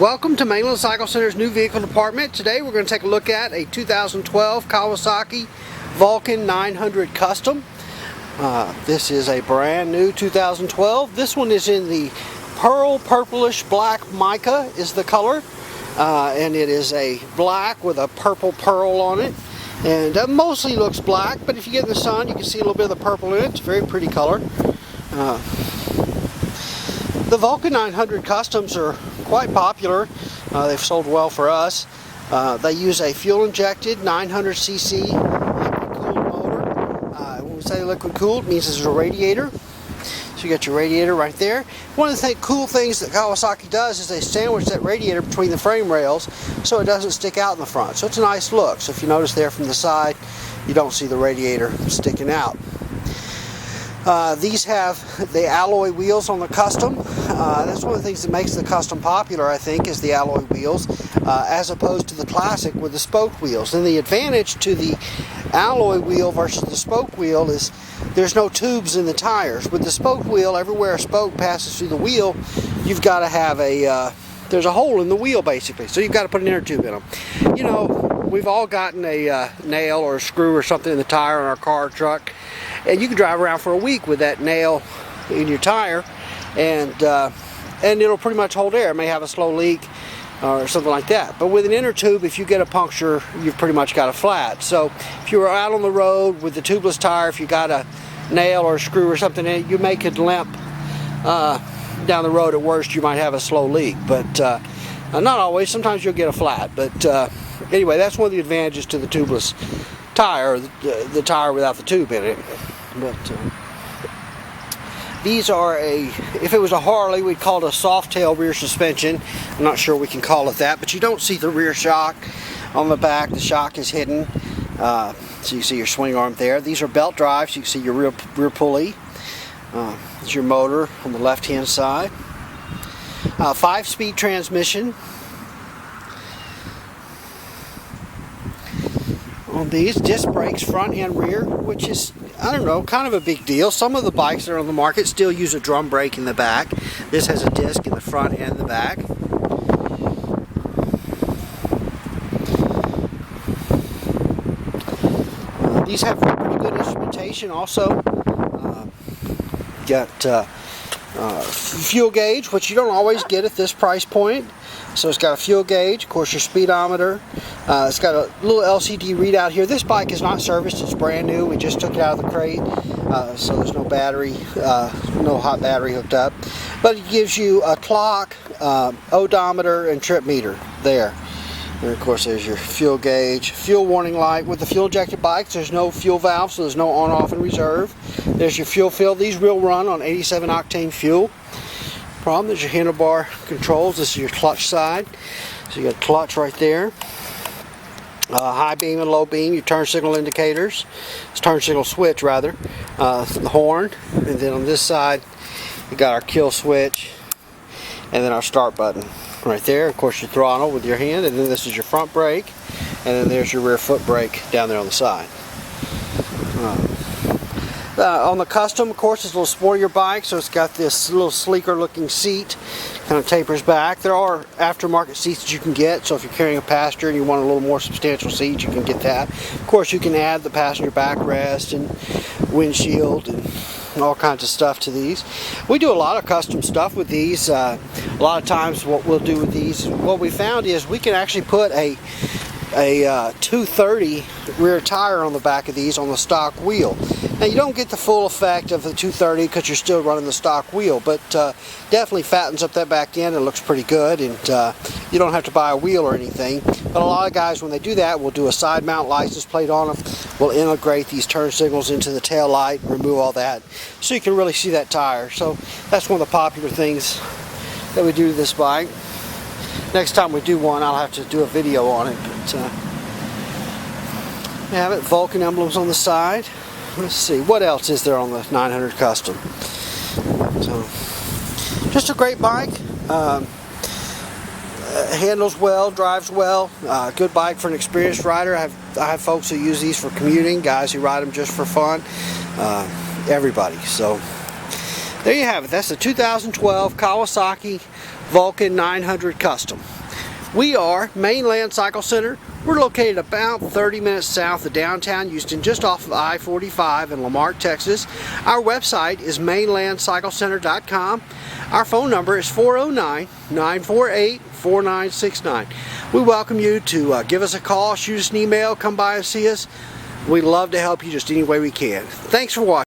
Welcome to Mainland Cycle Center's new vehicle department. Today we're going to take a look at a 2012 Kawasaki Vulcan 900 Custom. This is a brand new 2012. This one is in the purplish black mica is the color. And it is a black with a purple pearl on it. And mostly looks black, but if you get in the sun you can see a little bit of the purple in it. It's a very pretty color. The Vulcan 900 Customs are quite popular. They've sold well for us. They use a fuel-injected 900cc liquid-cooled motor. When we say liquid-cooled, it means there's a radiator. So you got your radiator right there. One of the cool things that Kawasaki does is they sandwich that radiator between the frame rails so it doesn't stick out in the front. So it's a nice look. So if you notice there from the side, you don't see the radiator sticking out. These have the alloy wheels on the Custom. That's one of the things that makes the Custom popular, I think, is the alloy wheels, as opposed to the Classic with the spoke wheels. And the advantage to the alloy wheel versus the spoke wheel is there's no tubes in the tires. With the spoke wheel, everywhere a spoke passes through the wheel, you've got to have there's a hole in the wheel basically, so you've got to put an inner tube in them. You know, we've all gotten a nail or a screw or something in the tire in our car or truck, and you can drive around for a week with that nail in your tire, and it'll pretty much hold air. It may have a slow leak or something like that. But with an inner tube, if you get a puncture, you've pretty much got a flat. So if you were out on the road with the tubeless tire, if you got a nail or a screw or something in it, you may could limp down the road. At worst, you might have a slow leak, but not always. Sometimes you'll get a flat. But anyway, that's one of the advantages to the tubeless tire, the tire without the tube in it. But these are if it was a Harley, we'd call it a soft tail rear suspension. I'm not sure we can call it that, but you don't see the rear shock on the back. The shock is hidden, so you see your swing arm there. These are belt drives. You can see your rear pulley. There's your motor on the left hand side. 5-speed transmission on these. Disc brakes front and rear, which is, I don't know, kind of a big deal. Some of the bikes that are on the market still use a drum brake in the back. This has a disc in the front and the back. These have pretty good instrumentation also. Got fuel gauge, which you don't always get at this price point. So it's got a fuel gauge, of course your speedometer. It's got a little LCD readout here. This bike is not serviced, it's brand new. We just took it out of the crate, so there's no battery, no hot battery hooked up. But it gives you a clock, odometer, and trip meter there. And of course there's your fuel gauge, fuel warning light. With the fuel injected bikes, there's no fuel valve, so there's no on, off, and reserve. There's your fuel fill. These will run on 87 octane fuel. There's your handlebar controls. This is your clutch side. So you got clutch right there. High beam and low beam, your turn signal indicators. It's turn signal switch rather. The horn. And then on this side, you got our kill switch. And then our start button right there. Of course your throttle with your hand. And then this is your front brake. And then there's your rear foot brake down there on the side. On the Custom, of course, it's a little sportier bike, so it's got this little sleeker looking seat, kind of tapers back. There are aftermarket seats that you can get, so if you're carrying a passenger and you want a little more substantial seat, you can get that. Of course, you can add the passenger backrest and windshield and all kinds of stuff to these. We do a lot of custom stuff with these. A lot of times what we'll do with these, what we found is we can actually put a 230 rear tire on the back of these on the stock wheel. Now you don't get the full effect of the 230 because you're still running the stock wheel, but definitely fattens up that back end and looks pretty good, and you don't have to buy a wheel or anything. But a lot of guys, when they do that, will do a side mount license plate on them. We'll integrate these turn signals into the tail light, remove all that, so you can really see that tire. So that's one of the popular things that we do to this bike. Next time we do one, I'll have to do a video on it. But we have it, Vulcan emblems on the side. Let's see, what else is there on the 900 Custom? So, just a great bike. Handles well, drives well. Good bike for an experienced rider. I have folks who use these for commuting, guys who ride them just for fun. Everybody. So there you have it. That's the 2012 Kawasaki Vulcan 900 Custom. We are Mainland Cycle Center. We're located about 30 minutes south of downtown Houston, just off of I-45 in LaMarque, Texas. Our website is mainlandcyclecenter.com. Our phone number is 409-948-4969. We welcome you to give us a call, shoot us an email, come by and see us. We'd love to help you just any way we can. Thanks for watching.